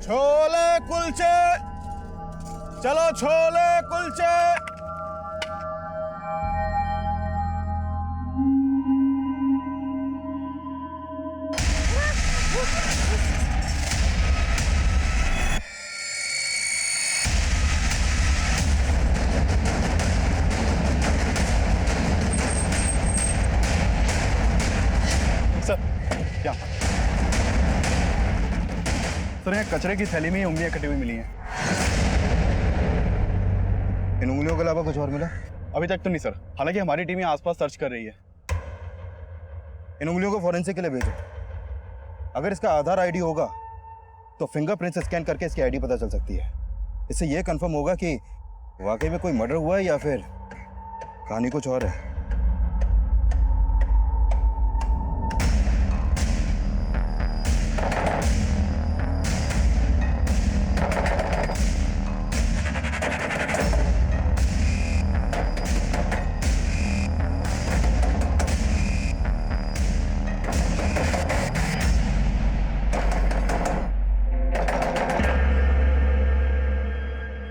छोले कुलचे, चलो छोले कुलचे। सर क्या सर, यहाँ कचरे की थैली में ये उंगलियां कटी हुई मिली हैं। इन उंगलियों के अलावा कुछ और मिला? अभी तक तो नहीं सर, हालांकि हमारी टीम यहाँ आसपास सर्च कर रही है। इन उंगलियों को फॉरेंसिक के लिए भेजो। अगर इसका आधार आईडी होगा तो फिंगरप्रिंट्स स्कैन करके इसकी आईडी पता चल सकती है। इससे यह कंफर्म होगा कि वाकई में कोई मर्डर हुआ है या फिर कहानी कुछ और है।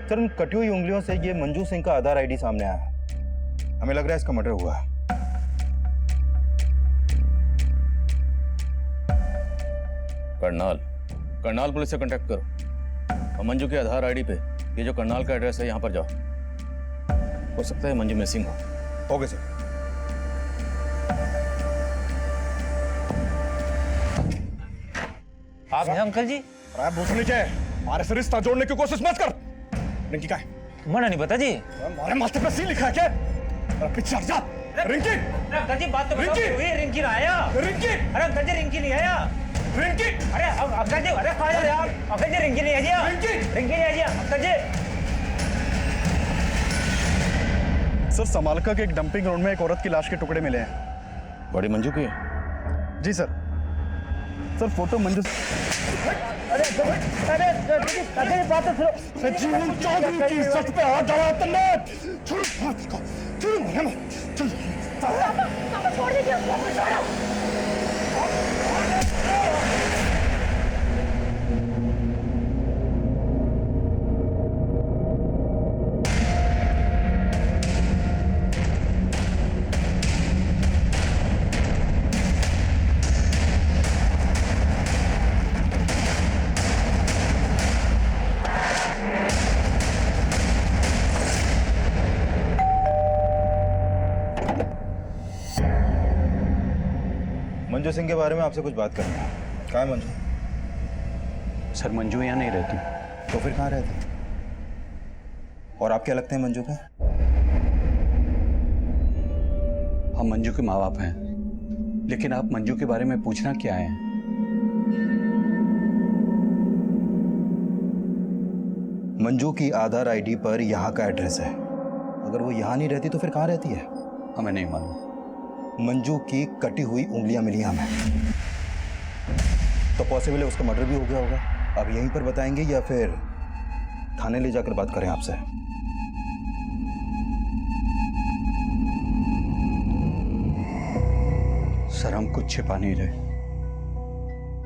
सर, उन कटी हुई उंगलियों से ये मंजू सिंह का आधार आईडी सामने आया। हमें लग रहा है इसका मर्डर हुआ है। करनाल पुलिस से कांटेक्ट करो और मंजू के आधार आईडी पे ये जो करनाल का एड्रेस है यहाँ पर जाओ। हो सकता है मंजू मिसिंग हो। Okay sir. आप हैं अंकल जी? अरे भूसने क्या है, हमारे से रिश्ता जोड़ने की कोशिश मत कर। रिंकी का है? मना नहीं पता जी। हमारे माथे पे सी लिखा है क्या? अरे पीछे हट जा। रिंकी! अंकल जी बात तो बताओ, रिंकी! हुई रिंकी ना आया। रिंकी! अरे अंकल जी रिंकी नहीं आया। रिंकी! अरे अंकल जी, अरे कहाँ जा रहे आप? अंकल जी रिंकी नहीं आई जी। रिंकी! रिंकी नहीं आई जी अंकल जी। सर, समालका के एक डंपिंग ग्राउंड में एक औरत की लाश के टुकड़े मिले हैं। बॉडी मंजू की है? जी सर। Sir photo Manju. अरे बात तो सुनो। जीवन चौधरी की इज्जत पे हाथ डाला तुमने। छोड़ो हाथ को, छोड़ो मुझे, चल। पापा छोड़ दीजिए, पापा छोड़ो। मंजू सिंह के बारे में आपसे कुछ बात करनी है। कहाँ है मंजू? सर, मंजू यहाँ नहीं रहती। तो फिर कहाँ रहती? और आप क्या लगते हैं मंजू के? हम मंजू के माँ बाप हैं, लेकिन आप मंजू के बारे में पूछना क्या है? मंजू की आधार आईडी पर यहाँ का एड्रेस है। अगर वो यहाँ नहीं रहती तो फिर कहाँ रहती है? हमें नहीं मालूम। मंजू की कटी हुई उंगलियां मिली हमें, तो पॉसिबल है उसका मर्डर भी हो गया होगा। अब यहीं पर बताएंगे या फिर थाने ले जाकर बात करें आपसे? सर, हम कुछ छिपा नहीं रहे।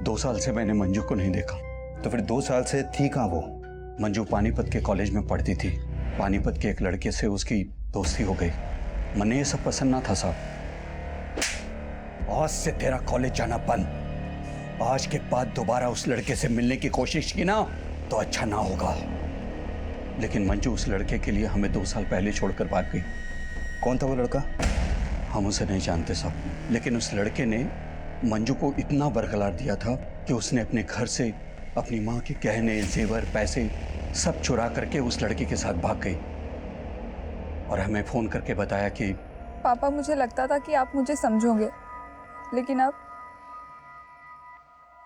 2 साल से मैंने मंजू को नहीं देखा। तो फिर 2 साल से थी कहाँ वो? मंजू पानीपत के कॉलेज में पढ़ती थी। पानीपत के एक लड़के से उसकी दोस्ती हो गई। मने ये सब पसंद ना था साहब। आज से तेरा कॉलेज जाना बंद। आज के बाद दोबारा उस लड़के से मिलने की कोशिश की ना तो अच्छा ना होगा। लेकिन मंजू उस लड़के के लिए हमें 2 साल पहले छोड़कर भाग गई। कौन था वो लड़का? हम उसे नहीं जानते साहब, लेकिन उस लड़के ने मंजू को इतना बरकरार दिया था कि उसने अपने घर से अपनी माँ के गहने, जेवर, पैसे सब चुरा करके उस लड़के के साथ भाग गई और हमें फोन करके बताया कि पापा, मुझे लगता था कि आप मुझे समझोगे, लेकिन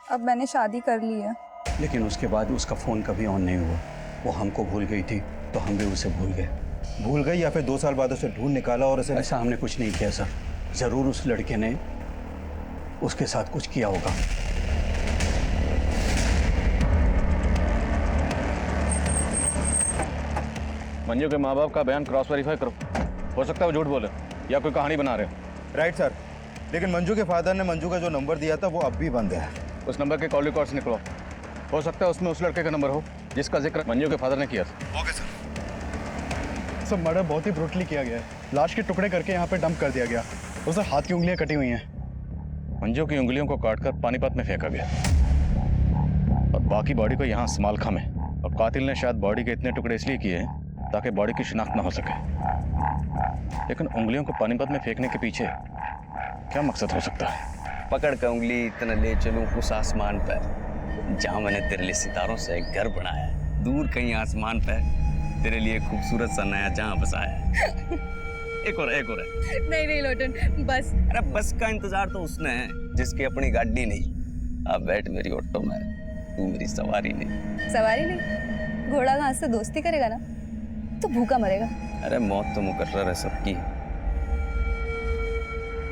अब मैंने शादी कर ली है। लेकिन उसके बाद उसका फोन कभी ऑन नहीं हुआ। वो हमको भूल गई थी तो हम भी उसे भूल गए। भूल गई या फिर 2 साल बाद उसे ढूंढ निकाला और उसे? ऐसा हमने कुछ नहीं किया सर। जरूर उस लड़के ने उसके साथ कुछ किया होगा। मंजू के माँ बाप का बयान क्रॉस वेरीफाई करो। हो सकता है वो झूठ बोले या कोई कहानी बना रहे हो। राइट सर, लेकिन मंजू के फादर ने मंजू का जो नंबर दिया था वो अब भी बंद है। उस नंबर के कॉल रिकॉर्ड्स निकलो। हो सकता है उसमें उस लड़के का नंबर हो जिसका जिक्र मंजू के फादर ने किया था। Okay sir. सब मर्डर बहुत ही ब्रूटली किया गया है। लाश के टुकड़े करके यहाँ पे डंप कर दिया गया। उस हाथ की उंगलियां कटी हुई हैं। मंजू की उंगलियों को काटकर पानीपत में फेंका गया और बाकी बॉडी को यहाँ समालखा में। और कातिल ने शायद बॉडी के इतने टुकड़े इसलिए किए हैं ताकि बॉडी की शिनाख्त ना हो सके। लेकिन उंगलियों को पानीपत में फेंकने के पीछे क्या मकसद हो सकता है? पकड़ कर उंगली इतना ले चलूं उस आसमान पर जहां मैंने तेरे लिए सितारों से एक घर बनाया है। दूर कहीं आसमान पर तेरे लिए खूबसूरत सा नया जहां बसाया है। एक और है। नहीं लोटन, बस। अरे बस का इंतजार तो उसने है जिसकी अपनी गाड़ी नहीं। अब बैठ मेरी ऑटो में, तू मेरी सवारी नहीं। सवारी नहीं? घोड़ा घास से दोस्ती करेगा ना तो भूखा मरेगा। अरे मौत तो मुकर्रर है सबकी,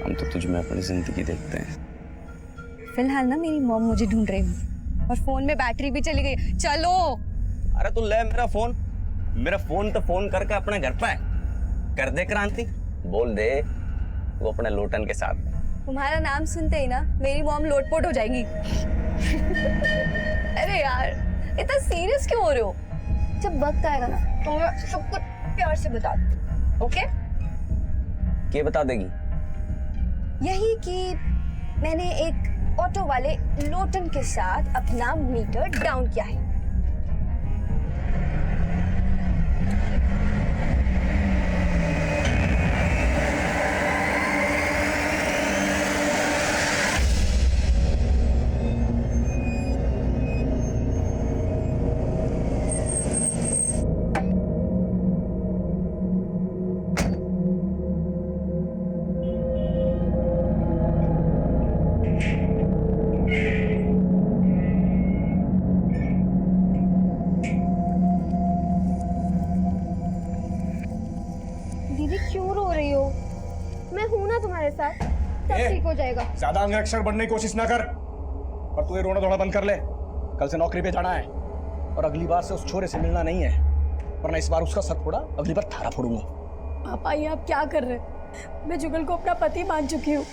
हम तो तुझ में अपनी जिंदगी देखते हैं। फिलहाल ना मेरी मॉम मुझे ढूंढ रही है और फोन में बैटरी भी चली गई। चलो। अरे तू ले मेरा फोन तो फोन करके अपने घर पे कर दे क्रांति। बोल दे वो अपने लोटन के साथ। तुम्हारा नाम सुनते ही ना मेरी मॉम लोटपोट हो जाएगी। अरे यार इतना सीरियस क्यों हो रहे हो? जब वक्त आएगा ना तो मैं सब कुछ प्यार से बता दूँ। ओके? क्या बता देगी? यही कि मैंने एक ऑटो वाले लोटन के साथ अपना मीटर डाउन किया है। दीदी क्यों रो रही हो? मैं हूं ना तुम्हारे साथ, सब ठीक हो जाएगा। ज्यादा अंगरक्षक बनने की कोशिश ना कर और तू ये रोना धोना बंद कर ले। कल से नौकरी पे जाना है और अगली बार से उस छोरे से मिलना नहीं है, वरना इस बार उसका सर फोड़ा, अगली बार थारा फोड़ूंगा। पापा ये आप क्या कर रहे हैं? मैं जुगल को अपना पति मान चुकी हूँ।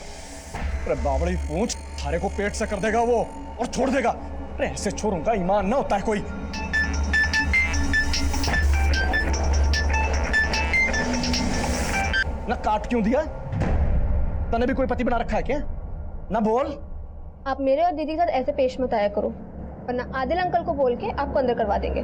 अरे बावड़ी पूंछ, थारे को पेट से कर देगा वो और छोड़ देगा। अरे ऐसे छोरों का ईमान ना होता है कोई। ना काट क्यों दिया? तने भी कोई पति बना रखा है क्या? ना बोल। आप मेरे और दीदी के साथ ऐसे पेश मत आया करो, वरना आदिल अंकल को बोल के आपको अंदर करवा देंगे।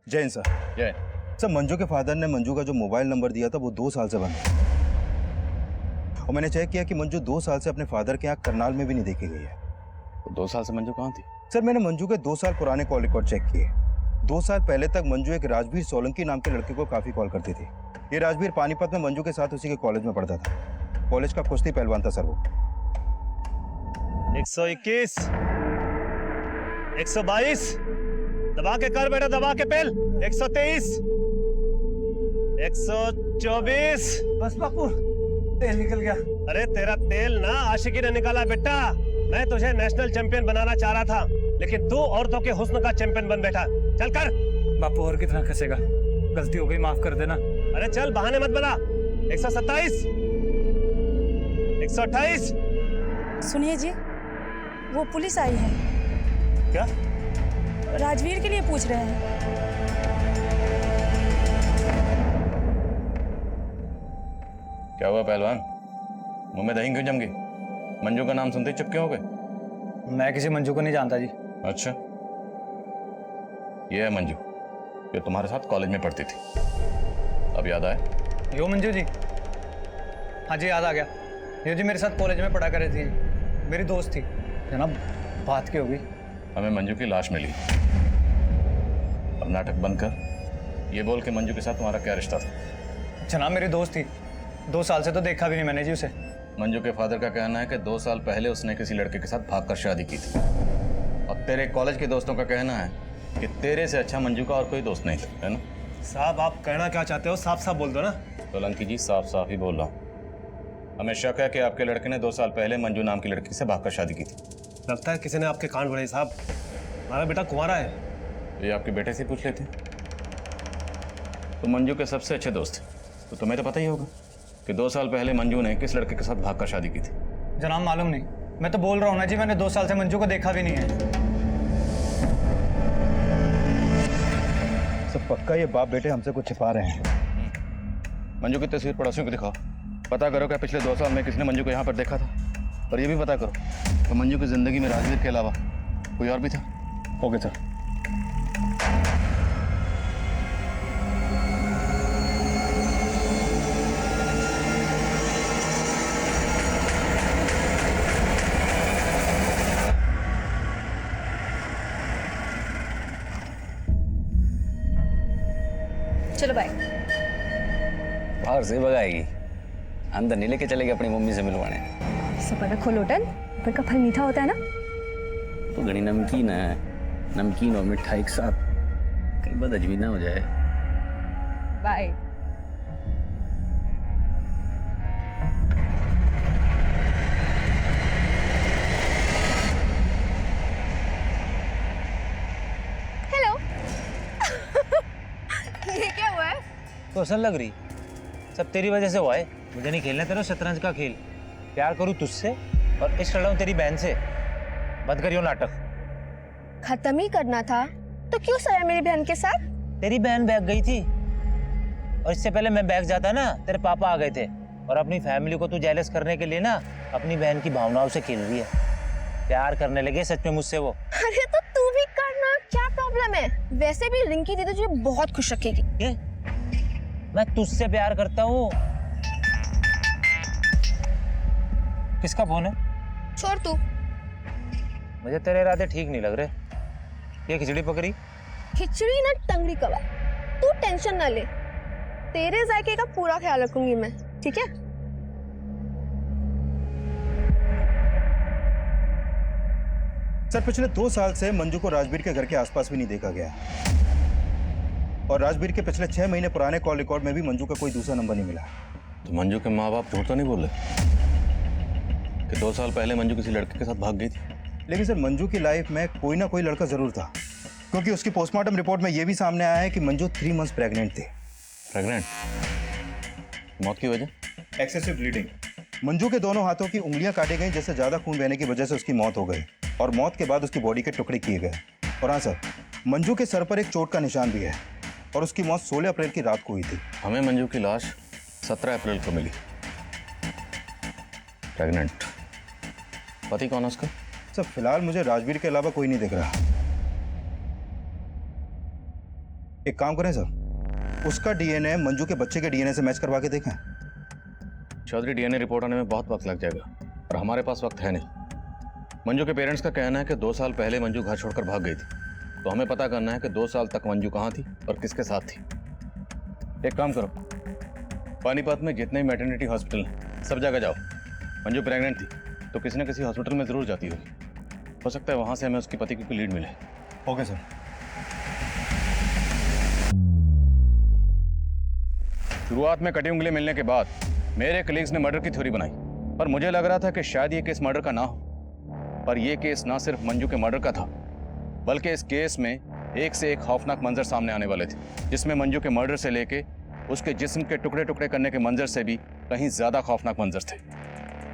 जैन सर। जय। सर मंजू के फादर ने मंजू का जो मोबाइल नंबर दिया था वो 2 साल से बंद है और मैंने चेक किया कि मंजू 2 साल से अपने फादर के यहाँ करनाल में भी नहीं देखी गई है। तो 2 साल से मंजू कहाँ थी? सर मैंने मंजू के 2 साल पुराने कॉल रिकॉर्ड चेक किए। 2 साल पहले तक मंजू एक राजवीर सोलंकी नाम के लड़के को काफी कॉल करती थी। ये राजवीर पानीपत में मंजू के साथ उसी के कॉलेज में पढ़ता था। कॉलेज का कुश्ती पहलवान था सर वो। 121, 122, दबा के कर बेटा, दबा के पेल। 123, 124। बस बापू, तेल निकल गया। अरे तेरा तेल ना आशिकी ने निकाला बेटा। मैं तुझे नेशनल चैंपियन बनाना चाह रहा था, लेकिन तू औरतों के हुस्न का चैंपियन बन बैठा। चल कर। बापू और कितना खसेगा? गलती हो गई, माफ कर देना। अरे चल बहाने मत बना। 127, 128। सुनिए जी, वो पुलिस आई है। क्या? राजवीर के लिए पूछ रहे हैं। क्या हुआ पहलवान? मुंह में दही क्यों जम गई? मंजू का नाम सुनते ही चुप क्यों हो गए? मैं किसी मंजू को नहीं जानता जी। अच्छा, ये है मंजू जो तुम्हारे साथ कॉलेज में पढ़ती थी। अब याद आया? यो मंजू जी? हाँ जी याद आ गया। यो जी मेरे साथ कॉलेज में पढ़ा कर रही थी, मेरी दोस्त थी। जनाब बात की होगी। हमें मंजू की लाश मिली। अब नाटक बंद कर, ये बोल के मंजू के साथ तुम्हारा क्या रिश्ता था? जनाब मेरी दोस्त थी, 2 साल से तो देखा भी नहीं मैंने जी उसे। मंजू के फादर का कहना है कि 2 साल पहले उसने किसी लड़के के साथ भागकर शादी की थी और तेरे कॉलेज के दोस्तों का कहना है कि तेरे से अच्छा मंजू का और कोई दोस्त नहीं था, है ना? साहब आप कहना क्या चाहते हो? साफ साफ बोल दो ना। सोलंकी जी साफ साफ ही बोल रहा हूँ। हमें शक है कि आपके लड़के ने 2 साल पहले मंजू नाम की लड़की से भागकर शादी की थी। लगता है किसी ने आपके कान भरे साहब। हमारा बेटा कुंवारा है। ये आपके बेटे से पूछ लेते। तुम मंजू के सबसे अच्छे दोस्त थे, तो तुम्हें तो पता ही होगा कि 2 साल पहले मंजू ने किस लड़के के साथ भागकर शादी की थी। जनाब मालूम नहीं, मैं तो बोल रहा हूँ ना जी, मैंने 2 साल से मंजू को देखा भी नहीं है। सब पक्का ये बाप बेटे हमसे कुछ छिपा रहे हैं। मंजू की तस्वीर पड़ोसियों को दिखाओ, पता करो क्या पिछले 2 साल में किसने मंजू को यहाँ पर देखा था, और ये भी पता करो तो मंजू की जिंदगी में राजवीर के अलावा कोई और भी था। Okay sir. चलो बाय। बाहर से भगाएगी, अंदर नहीं लेके चलेगी अपनी मम्मी से मिलवाने। सपना खो लोटन, ऊपर का फल मीठा होता है ना। तो घनी नमकीन है, नमकीन और मिठाई एक साथ, कहीं बदहजमी ना हो जाए। बाय। हेलो। ये क्या हुआ है? क्वेश्चन लग रही, सब तेरी वजह से हुआ है। मुझे नहीं खेलना तेरा शतरंज का खेल। प्यार करूं तुझसे और इश्क लड़ाऊं तेरी बहन से। बंद करियो नाटक। खत्म ही करना था तो क्यों सोया मेरी बहन के साथ? तेरी बहन बैग गई थी और इससे पहले मैं बैग जाता ना, तेरे पापा आ गए थे। और अपनी फैमिली को तू जेलस करने के लिए ना अपनी बहन की भावनाओं से खेल रही है। प्यार करने लगे सच में मुझसे वो। अरे तो तू भी करना, क्या प्रॉब्लम है? वैसे भी रिंकी दीदी तुझे बहुत खुश रखेगी। ये? मैं तुझसे प्यार करता हूँ। किसका फोन है? छोड़ तू। मुझे तेरे इरादे ठीक नहीं लग रहे। ये खिचड़ी पकड़ी? खिचड़ी ना टंगड़ी कबाब। तू टेंशन ना ले, तेरे जायके का पूरा ख्याल रखूंगी मैं, ठीक है? सर पिछले 2 साल से मंजू को राजवीर के घर के आसपास भी नहीं देखा गया, और राजवीर के पिछले 6 महीने पुराने कॉल रिकॉर्ड में भी मंजू का कोई दूसरा नंबर नहीं मिला। तो मंजू के माँ बाप झूठ तो नहीं बोले कि 2 साल पहले मंजू किसी लड़के के साथ भाग गई थी? लेकिन सर मंजू की लाइफ में कोई ना कोई लड़का जरूर था, क्योंकि उसकी पोस्टमार्टम रिपोर्ट में यह भी सामने आया है कि मंजू 3 मंथ्स प्रेग्नेंट थी। प्रेग्नेंट? मौत की वजह? Excessive bleeding. मंजू के दोनों हाथों की उंगलियां काटी गई, जिससे ज्यादा खून बहने की वजह से उसकी मौत हो गई, और मौत के बाद उसकी बॉडी के टुकड़े किए गए। और हाँ सर, मंजू के सर पर एक चोट का निशान भी है, और उसकी मौत 16 अप्रैल की रात को हुई थी। हमें मंजू की लाश 17 अप्रैल को मिली। प्रेग्नेंट। पति कौन है उसका? सर फिलहाल मुझे राजवीर के अलावा कोई नहीं दिख रहा। एक काम करें सर, उसका डीएनए मंजू के बच्चे के डीएनए से मैच करवा के देखें। चौधरी, डीएनए रिपोर्ट आने में बहुत वक्त लग जाएगा और हमारे पास वक्त है नहीं। मंजू के पेरेंट्स का कहना है कि 2 साल पहले मंजू घर छोड़कर भाग गई थी, तो हमें पता करना है कि 2 साल तक मंजू कहाँ थी और किसके साथ थी। एक काम करो, पानीपत में जितने भी मैटरनिटी हॉस्पिटल हैं सब जगह जाओ। मंजू प्रेग्नेंट थी तो किसी न किसी हॉस्पिटल में जरूर जाती होगी। हो सकता है वहां से हमें उसकी पति की कोई लीड मिले। Okay sir. शुरुआत में कटी उंगली मिलने के बाद मेरे कलीग्स ने मर्डर की थ्योरी बनाई, पर मुझे लग रहा था कि शायद ये केस मर्डर का ना हो। पर यह केस ना सिर्फ मंजू के मर्डर का था, बल्कि इस केस में एक से एक खौफनाक मंजर सामने आने वाले थे, जिसमें मंजू के मर्डर से लेके उसके जिस्म के टुकड़े टुकड़े करने के मंजर से भी कहीं ज्यादा खौफनाक मंजर थे।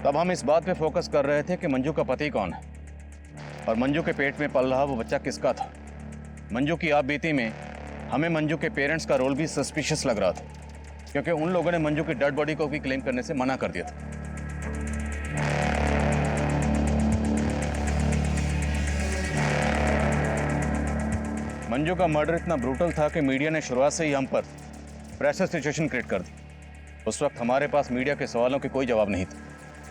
तब हम इस बात पे फोकस कर रहे थे कि मंजू का पति कौन है और मंजू के पेट में पल रहा वो बच्चा किसका था। मंजू की आप बीती में हमें मंजू के पेरेंट्स का रोल भी सस्पिशियस लग रहा था, क्योंकि उन लोगों ने मंजू की डेड बॉडी को भी क्लेम करने से मना कर दिया था। मंजू का मर्डर इतना ब्रूटल था कि मीडिया ने शुरुआत से ही हम पर प्रेशर सिचुएशन क्रिएट कर दी। उस वक्त हमारे पास मीडिया के सवालों के कोई जवाब नहीं था,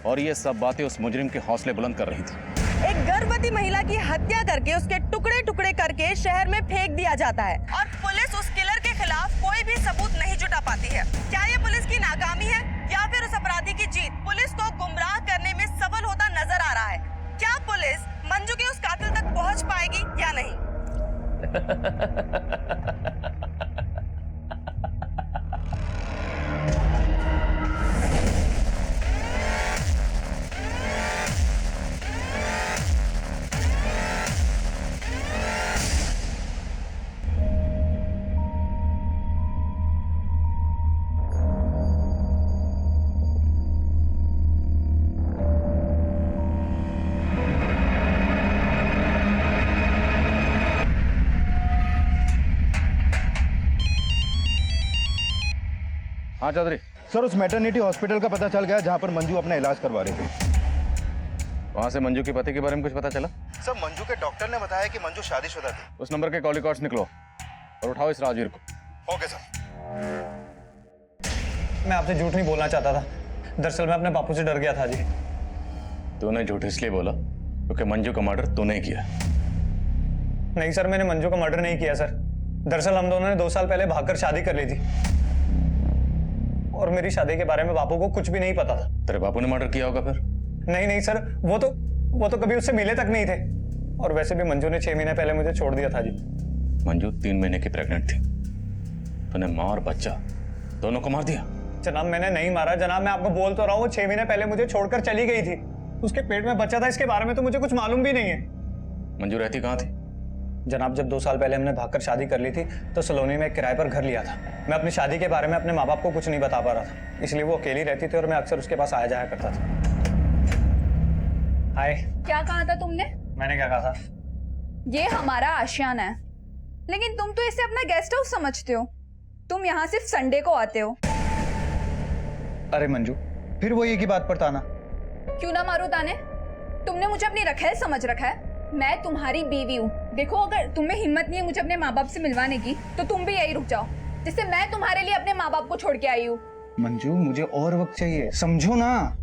और ये सब बातें उस मुजरिम के हौसले बुलंद कर रही थी। एक गर्भवती महिला की हत्या करके उसके टुकड़े टुकड़े करके शहर में फेंक दिया जाता है, और पुलिस उस किलर के खिलाफ कोई भी सबूत नहीं जुटा पाती है। क्या ये पुलिस की नाकामी है या फिर उस अपराधी की जीत? पुलिस को गुमराह करने में सफल होता नजर आ रहा है। क्या पुलिस मंजू के उस कातिल तक पहुंच पाएगी या नहीं? हाँ चौधरी, सर उस मैटरनिटी हॉस्पिटल का पता चल गया जहाँ पर मंजू अपना इलाज करवा रही थी। वहाँ से मंजू के पति के बारे में कुछ पता चला? सर मंजू के डॉक्टर ने बताया कि मंजू शादीशुदा थी। उस नंबर के कॉल रिकॉर्ड्स निकलो और उठाओ इस राजवीर को। Okay sir. मैं आपसे झूठ नहीं बोलना चाहता था, दरअसल मैं अपने बापू से डर गया था जी। तूने झूठ इसलिए बोला क्योंकि मंजू का मर्डर तूने किया। नहीं सर, मैंने मंजू का मर्डर नहीं किया सर। दरअसल हम दोनों ने 2 साल पहले भागकर शादी कर ली थी और मेरी शादी के बारे में बापू को कुछ भी नहीं पता था। तेरे बापू ने मर्डर किया होगा फिर? नहीं सर, वो तो कभी उससे मिले तक नहीं थे। और वैसे भी मंजू ने 6 महीने पहले मुझे छोड़ दिया था जी। मंजू 3 महीने की प्रेग्नेंट थी, तूने माँ और बच्चा दोनों को मार दिया? जनाब मैंने नहीं मारा जनाब, मैं आपको बोल तो रहा हूँ, वो 6 महीने पहले मुझे छोड़कर चली गई थी। उसके पेट में बच्चा था, इसके बारे में तो मुझे कुछ मालूम भी नहीं है। मंजू रहती कहाँ थी? जनाब जब 2 साल पहले हमने भागकर शादी कर ली थी तो सलोनी में एक किराए पर घर लिया था। मैं अपनी शादी के बारे में अपने माँ बाप को कुछ नहीं बता पा रहा था, इसलिए वो अकेली रहती थी और मैं अक्सर उसके पास आया जाया करता था। हाय। क्या कहा था तुमने? मैंने क्या कहा था? ये हमारा आशियाना है, लेकिन तुम तो इसे अपना गेस्ट हाउस समझते हो। तुम यहाँ सिर्फ संडे को आते हो। अरे मंजू, फिर वो एक ही बात पर ताना। क्यों ना मारो ताने? तुमने मुझे अपनी रखेल समझ रखा है। मैं तुम्हारी बीवी हूँ। देखो अगर तुम्हें हिम्मत नहीं है मुझे अपने माँ बाप से मिलवाने की तो तुम भी यही रुक जाओ, जिससे मैं तुम्हारे लिए अपने माँ बाप को छोड़ के आई हूँ। मंजू मुझे और वक्त चाहिए, समझो ना।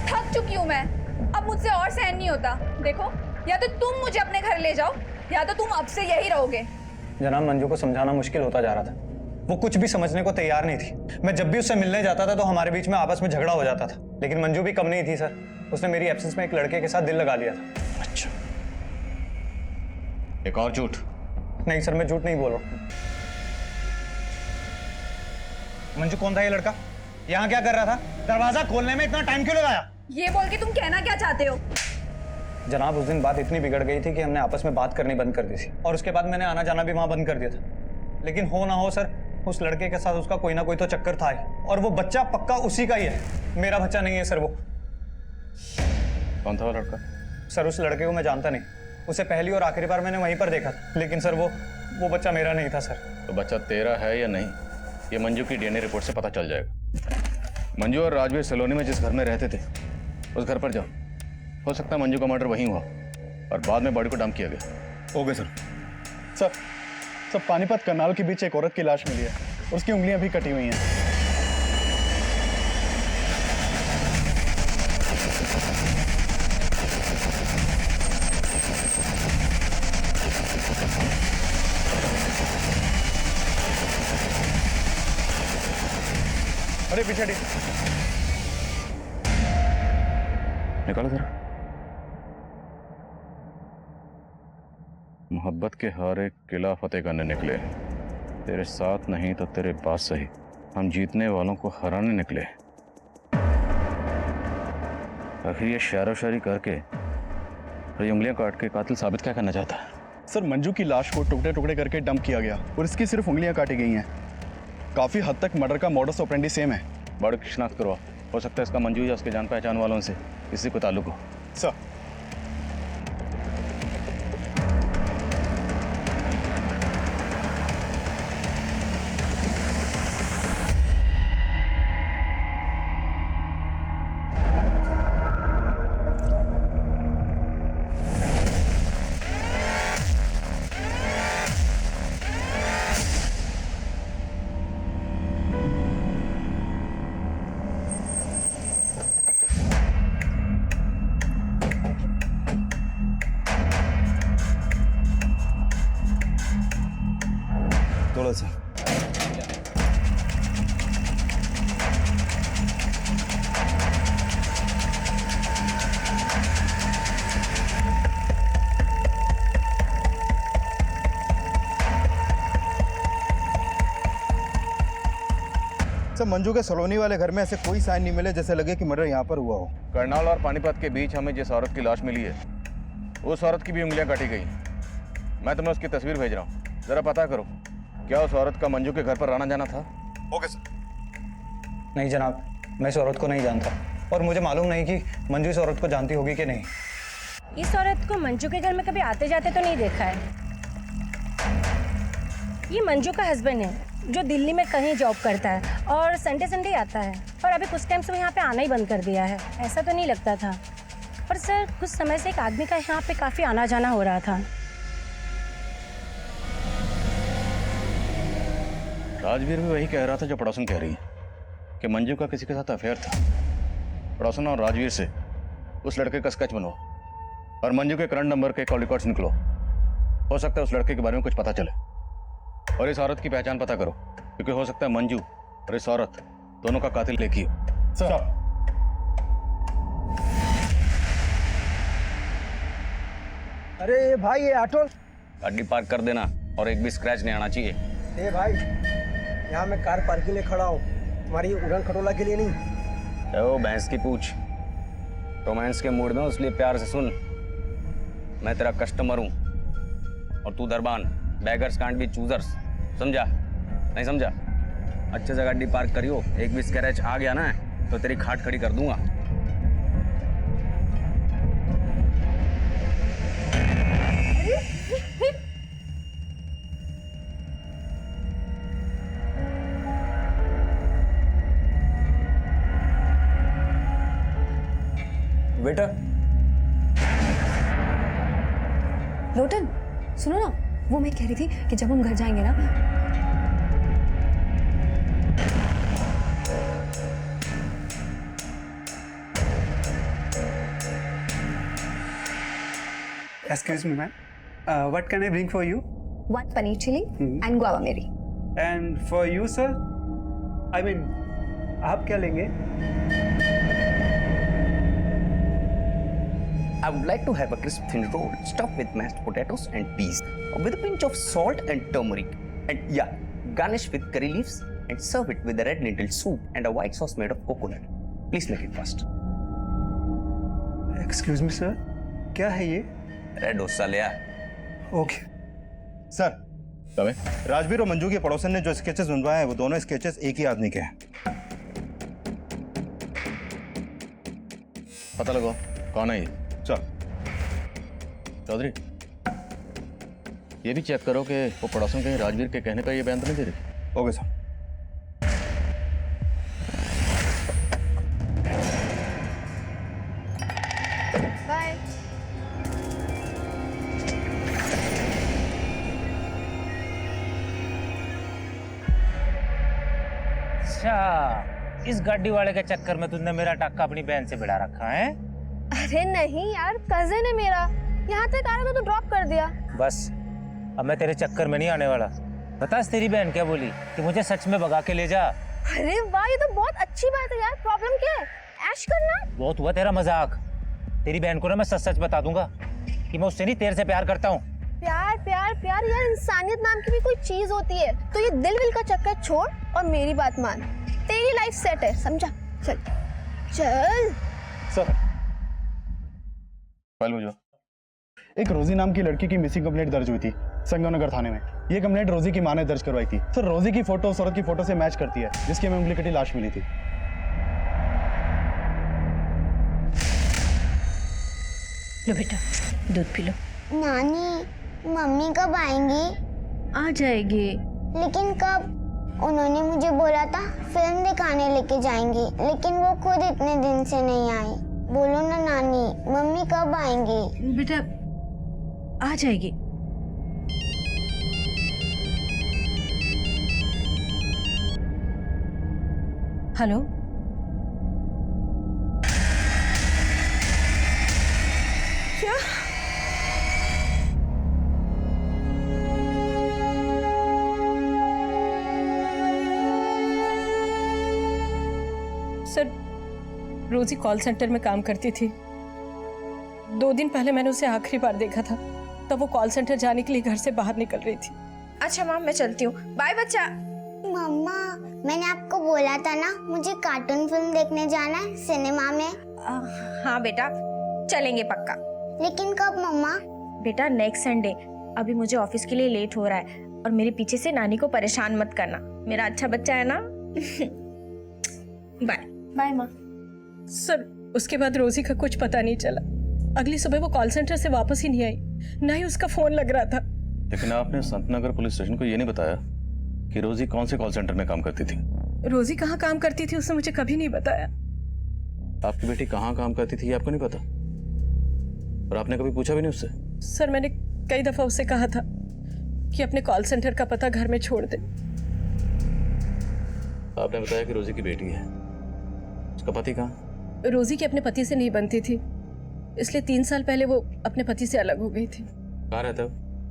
थक चुकी हूँ मैं, अब मुझसे और सहन नहीं होता। देखो या तो तुम मुझे अपने घर ले जाओ या तो तुम अब से यही रहोगे। जनाब मंजू को समझाना मुश्किल होता जा रहा था, वो कुछ भी समझने को तैयार नहीं थी। मैं जब भी उससे मिलने जाता था तो हमारे बीच में आपस में झगड़ा हो जाता था, लेकिन मंजू भी कम नहीं थी सर। उसने मेरी एब्सेंस में एक लड़के के साथ दिल लगा लिया था। अच्छा, एक और झूठ? नहीं सर, मैं झूठ नहीं बोल रहा। मंजू कौन था ये लड़का? यहाँ क्या कर रहा था? दरवाजा खोलने में इतना टाइम क्यों लगाया? ये बोल के तुम कहना क्या चाहते हो? जनाब उस दिन बात इतनी बिगड़ गई थी कि हमने आपस में बात करनी बंद कर दी थी और उसके बाद मैंने आना जाना भी वहां बंद कर दिया था। लेकिन हो ना हो सर, उस लड़के के साथ उसका कोई ना कोई तो चक्कर था ही, और वो बच्चा पक्का उसी का ही है। मेरा बच्चा नहीं है सर। वो कौन था वो लड़का? सर उस लड़के को मैं जानता नहीं, उसे पहली और आखिरी बार मैंने वहीं पर देखा था, लेकिन सर वो बच्चा मेरा नहीं था सर। तो बच्चा तेरा है या नहीं, ये मंजू की डीएनए रिपोर्ट से पता चल जाएगा। मंजू और राजवीर सलोनी में जिस घर में रहते थे उस घर पर जाओ, हो सकता है मंजू का मर्डर वहीं हुआ और बाद में बॉडी को डंप किया गया। Okay sir. सर पानीपत कनाल के बीच एक औरत की लाश मिली है, उसकी उंगलियां भी कटी हुई हैं। अरे पीछे निकालो जरा। मोहब्बत के हारे किला फतेह करने निकले, तेरे साथ नहीं तो तेरे पास सही, हम जीतने वालों को हराने निकले। आखिर ये शायरो शायरी करके और ये उंगलियां काट के कातिल साबित क्या करना चाहता है? सर मंजू की लाश को टुकड़े टुकड़े करके डंप किया गया और इसकी सिर्फ उंगलियां काटी गई हैं। काफी हद तक मर्डर का मॉडस ऑपरेंडी सेम है। बॉडी की शिनाख्त करवा, हो सकता है इसका मंजू या उसके जान पहचान वालों से किसी को ताल्लुक हो। सर थोड़ा सा सर मंजू के सलोनी वाले घर में ऐसे कोई साइन नहीं मिले जैसे लगे कि मर्डर यहाँ पर हुआ हो। करनाल और पानीपत के बीच हमें जिस औरत की लाश मिली है उस औरत की भी उंगलियां काटी गई। मैं तुम्हें उसकी तस्वीर भेज रहा हूँ, जरा पता करो क्या उस औरत का मंजू के घर पर आना जाना था? Okay sir. नहीं जनाब, मैं इस औरत को नहीं जानता और मुझे मालूम नहीं कि मंजू इस औरत को जानती होगी कि नहीं। इस औरत को मंजू के घर में कभी आते जाते तो नहीं देखा है। ये मंजू का हस्बैंड है जो दिल्ली में कहीं जॉब करता है और संडे संडे आता है, पर अभी कुछ टाइम से वो यहाँ पे आना ही बंद कर दिया है। ऐसा तो नहीं लगता था, पर सर कुछ समय से एक आदमी का यहाँ पे काफ़ी आना जाना हो रहा था। राजवीर भी वही कह रहा था जो पड़ोसन कह रही है कि मंजू का किसी के साथ अफेयर था। पड़ोसन और राजवीर से उस लड़के का स्केच बनाओ और मंजू के करंट नंबर के कॉल रिकॉर्ड्स निकलो। हो सकता है उस लड़के के बारे में कुछ पता चले और इस औरत की पहचान पता करो, क्योंकि हो सकता है मंजू और इस औरत दोनों का कातिल एक ही हो। सर अरे भाई ये ऑटो गाड़ी पार्क कर देना और एक भी स्क्रैच नहीं आना चाहिए। ए भाई, यहाँ मैं कार पार्क के लिए खड़ा हूँ, तुम्हारी उड़न खटोला के लिए नहीं। ओ भैंस की पूछ, रोमांस के मूड में हो, इसलिए प्यार से सुन। मैं तेरा कस्टमर हूँ और तू दरबान। बेगर्स कांट बी चूजर्स, समझा? नहीं समझा? अच्छे से गाड़ी पार्क करियो, एक भी स्क्रैच आ गया ना तो तेरी खाट खड़ी कर दूंगा। वेटर, लोटन सुनो ना, वो मैं कह रही थी कि जब हम घर जाएंगे ना, Excuse me, ma'am. What can I bring for you? 1 paneer chili and guava meri. And for you, sir? I mean, आप क्या लेंगे? I would like to have a crisp thin roll stuffed with mashed potatoes and peas with a pinch of salt and turmeric, and yeah, garnish with curry leaves and serve it with a red lentil soup and a white sauce made of coconut. Please make it fast. Excuse me, sir. क्या है ये? Red dosa ले आ। Okay. Sir, Rajveer और मंजू के पड़ोसन ने जो sketches बनवाए हैं वो दोनों स्केचेस एक ही आदमी के हैं। पता लगाओ कौन है ये। सर, चौधरी, ये भी चेक करो कि वो पड़ोसन कहीं राजवीर के कहने का ये बयान तो नहीं दे रही। Okay sir. बाय। अच्छा, इस गाड़ी वाले के चक्कर में तुमने मेरा टक्का अपनी बहन से बिड़ा रखा है? अरे नहीं यार, कजिन है मेरा, यहाँ तक आ रहा था तो ड्रॉप कर दिया। बस अब मैं तेरे चक्कर में नहीं आने वाला। बता तेरी बहन क्या बोली कि मुझे सच में भगा के ले जा। अरे वाह, ये तो बहुत अच्छी बात है यार। प्रॉब्लम क्या है? ऐश करना। बहुत हुआ तेरा मजाक। तेरी बहन को ना मैं सच सच बता दूंगा कि मैं उससे नहीं तेरे से प्यार करता हूँ। प्यार प्यार प्यार यार, इंसानियत नाम की भी कोई चीज होती है। तो ये दिल विल का चक्कर छोड़ और मेरी बात मान। तेरी लाइफ सेट है, समझा? चल चल। सर, फाइल बुझो। एक रोजी नाम की लड़की की मिसिंग कंप्लेंट दर्ज हुई थी संगमनगर थाने में। ये कंप्लेंट रोजी की मां ने दर्ज करवाई थी। सर, रोजी की फोटो उस औरत की फोटो से मैच करती है जिसकी हमें उंगली कटी लाश मिली थी। लो बेटा, दूध पी लो। नानी, मम्मी कब आएंगी? आ जाएगी। लेकिन कब? उन्होंने मुझे बोला था फिल्म दिखाने लेके जाएंगी, लेकिन वो खुद इतने दिन से नहीं आई। बोलो ना नानी, मम्मी कब आएंगी? बेटा आ जाएगी। हेलो, क्या? सर, रोजी कॉल सेंटर में काम करती थी। 2 दिन पहले मैंने उसे आखिरी बार देखा था, तब वो कॉल सेंटर जाने के लिए घर से बाहर निकल रही थी। अच्छा माम, मैं चलती हूँ। बाय बच्चा। मम्मा, मैंने आपको बोला था ना मुझे कार्टून फिल्म देखने जाना है सिनेमा में। हाँ बेटा, चलेंगे पक्का। लेकिन कब मम्मा? बेटा नेक्स्ट संडे। अभी मुझे ऑफिस के लिए लेट हो रहा है और मेरे पीछे से नानी को परेशान मत करना। मेरा अच्छा बच्चा है ना। बाय बाय माँ। सर, उसके बाद रोजी का कुछ पता नहीं चला। अगली सुबह वो कॉल सेंटर से वापस ही नहीं आई, ना ही उसका फोन लग रहा था। लेकिन आपने संतनगर पुलिस स्टेशन को ये नहीं बताया कि रोजी कौन से कॉल सेंटर में काम करती थी। रोजी कहाँ काम करती थी उसने मुझे कभी नहीं बताया। आपकी बेटी कहाँ काम करती थी ये आपको नहीं पता, और आपने कभी पूछा भी नहीं उससे? सर मैंने कई दफा उससे कहा था कि अपने कॉल सेंटर का पता घर में छोड़ दे। आपने बताया कि रोजी की बेटी है, उसका पति कहाँ? रोजी की अपने पति से नहीं बनती थी, इसलिए 3 साल पहले वो अपने पति से अलग हो गई थी। कहाँ रहता है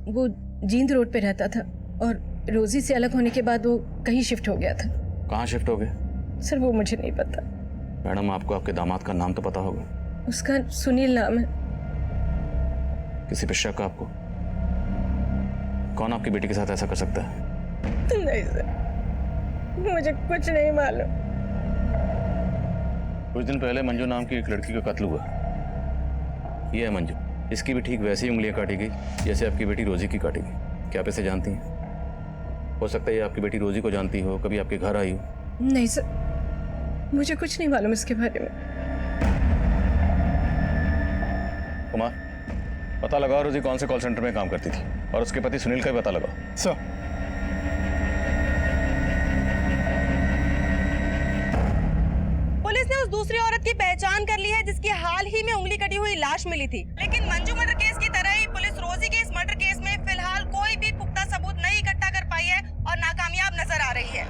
वो जींद रोड पे रहता था और रोजी से अलग होने के बाद वो कहीं शिफ्ट हो गया था। कहाँ शिफ्ट हो गए? सर वो मुझे नहीं पता। मैडम आपको आपके दामाद का नाम तो पता होगा। उसका सुनील नाम है। किसी पे शक आपको? कौन आपकी बेटी के साथ ऐसा कर सकता है? नहीं सर मुझे कुछ नहीं मालूम। कुछ दिन पहले मंजू नाम की एक लड़की का कत्ल हुआ। ये है मंजू, इसकी भी ठीक वैसी ही उंगलियां काटी गई जैसे आपकी बेटी रोजी की काटी गई। क्या आप इसे जानती हैं? हो सकता है ये आपकी बेटी रोजी को जानती हो, कभी आपके घर आई हो। नहीं सर मुझे कुछ नहीं मालूम इसके बारे में। कुमार, पता लगाओ रोजी कौन से कॉल सेंटर में काम करती थी, और उसके पति सुनील का भी पता लगाओ। सर। पुलिस ने उस दूसरी औरत की पहचान कर ली है जिसकी हाल ही में उंगली कटी हुई लाश मिली थी। लेकिन मंजू मर्डर केस की तरह ही पुलिस रोजी के इस मर्डर केस में फिलहाल कोई भी पुख्ता सबूत नहीं इकट्ठा कर पाई है और नाकामयाब नजर आ रही है।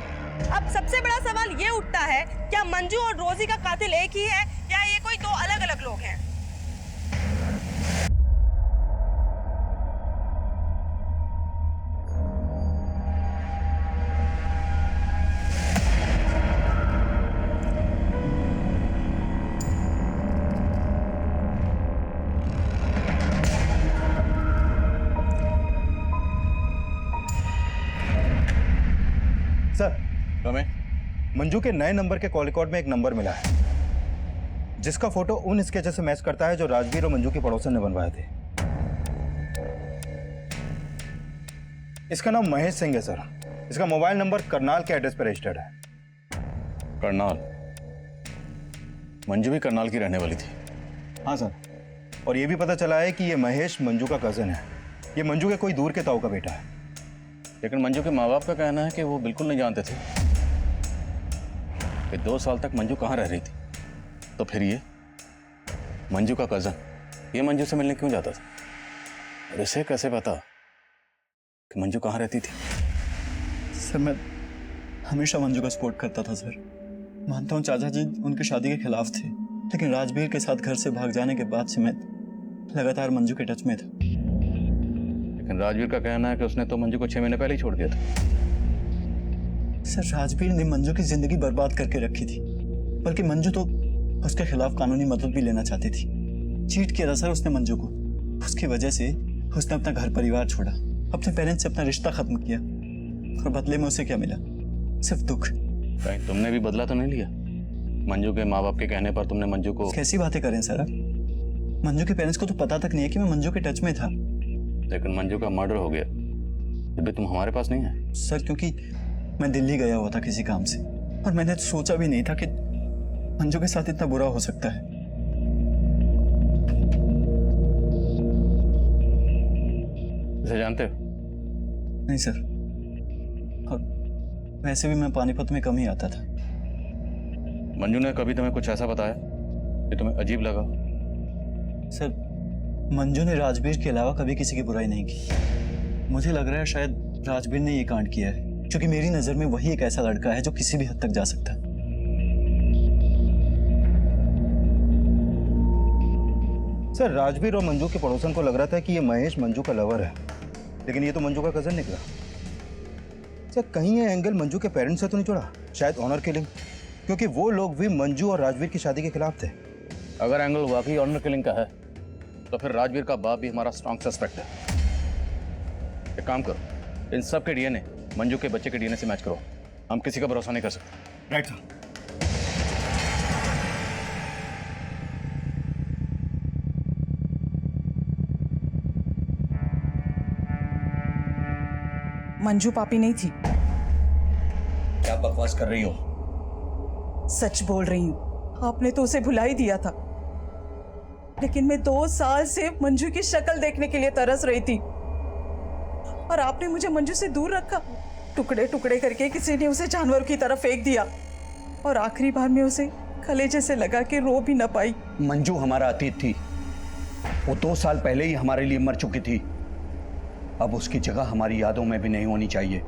अब सबसे बड़ा सवाल ये उठता है, क्या मंजू और रोजी का कातिल एक ही है या ये कोई 2 अलग-अलग लोग हैं? सर, हमें मंजू के नए नंबर के कॉल रिकॉर्ड में एक नंबर मिला है जिसका फोटो उन स्केचेस से मैच करता है जो राजवीर और मंजू के पड़ोसन ने बनवाए थे। इसका नाम महेश सिंह है सर। इसका मोबाइल नंबर करनाल के एड्रेस पर रजिस्टर्ड है। करनाल? मंजू भी करनाल की रहने वाली थी? हाँ सर, और ये भी पता चला है कि ये महेश मंजू का कजन है। ये मंजू के कोई दूर के ताऊ का बेटा है। लेकिन मंजू के माँ बाप का कहना है कि वो बिल्कुल नहीं जानते थे कि 2 साल तक मंजू कहाँ रह रही थी। तो फिर ये मंजू का कजन ये मंजू से मिलने क्यों जाता था, और इसे कैसे पता कि मंजू कहाँ रहती थी? सर मैं हमेशा मंजू का सपोर्ट करता था सर। मानता हूँ चाचा जी उनकी शादी के खिलाफ थे, लेकिन राजवीर के साथ घर से भाग जाने के बाद से मैं लगातार मंजू के टच में था। लेकिन राजवीर का कहना है कि उसने तो मंजू को 6 महीने पहले ही छोड़ दिया था। सर राजवीर ने मंजू की जिंदगी बर्बाद करके रखी थी, बल्कि मंजू तो उसके खिलाफ कानूनी मदद भी लेना चाहती थी। चीट किया था सर उसने मंजू को। उसकी वजह से उसने अपना घर परिवार छोड़ा, अपने पेरेंट्स से अपना रिश्ता खत्म किया, और बदले में उसे क्या मिला? सिर्फ दुख। कहीं तुमने भी बदला तो नहीं लिया? मंजू के माँ बाप के कहने पर तुमने मंजू को... कैसी बातें करें सर आप? मंजू के पेरेंट्स को तो पता तक नहीं है कि मैं मंजू के टच में था। लेकिन मंजू का मर्डर हो गया, फिर भी तुम हमारे पास नहीं आए। सर क्योंकि मैं दिल्ली गया हुआ था किसी काम से, और मैंने सोचा भी नहीं था कि मंजू के साथ इतना बुरा हो सकता है। इसे जानते हो? नहीं सर, और वैसे भी मैं पानीपत में कम ही आता था। मंजू ने कभी तुम्हें कुछ ऐसा बताया कि तुम्हें अजीब लगा? सर मंजू ने राजवीर के अलावा कभी किसी की बुराई नहीं की। मुझे लग रहा है शायद राजवीर ने ये कांड किया है, क्योंकि मेरी नजर में वही एक ऐसा लड़का है जो किसी भी हद तक जा सकता है। सर राजवीर और मंजू के पड़ोसन को लग रहा था कि ये महेश मंजू का लवर है, लेकिन ये तो मंजू का कजन निकला। सर कहीं ये एंगल मंजू के पेरेंट्स से तो नहीं जुड़ा? शायद ऑनर किलिंग, क्योंकि वो लोग भी मंजू और राजवीर की शादी के खिलाफ थे। अगर एंगल वाकई ऑनर किलिंग का है तो फिर राजवीर का बाप भी हमारा स्ट्रॉन्ग सस्पेक्ट है। एक काम करो, इन सब के डीएनए मंजू के बच्चे के डीएनए से मैच करो। हम किसी का भरोसा नहीं कर सकते। Right sir. मंजू पापी नहीं थी। क्या बकवास कर रही हो? सच बोल रही हूँ, आपने तो उसे भुला ही दिया था, लेकिन मैं 2 साल से मंजू की शक्ल देखने के लिए तरस रही थी। और आपने मुझे मंजू से दूर रखा। टुकड़े टुकड़े करके किसी ने उसे जानवर की तरफ फेंक दिया और आखिरी बार में उसे कलेजे से लगा के रो भी न पाई। मंजू हमारा अतीत थी, वो 2 साल पहले ही हमारे लिए मर चुकी थी। अब उसकी जगह हमारी यादों में भी नहीं होनी चाहिए।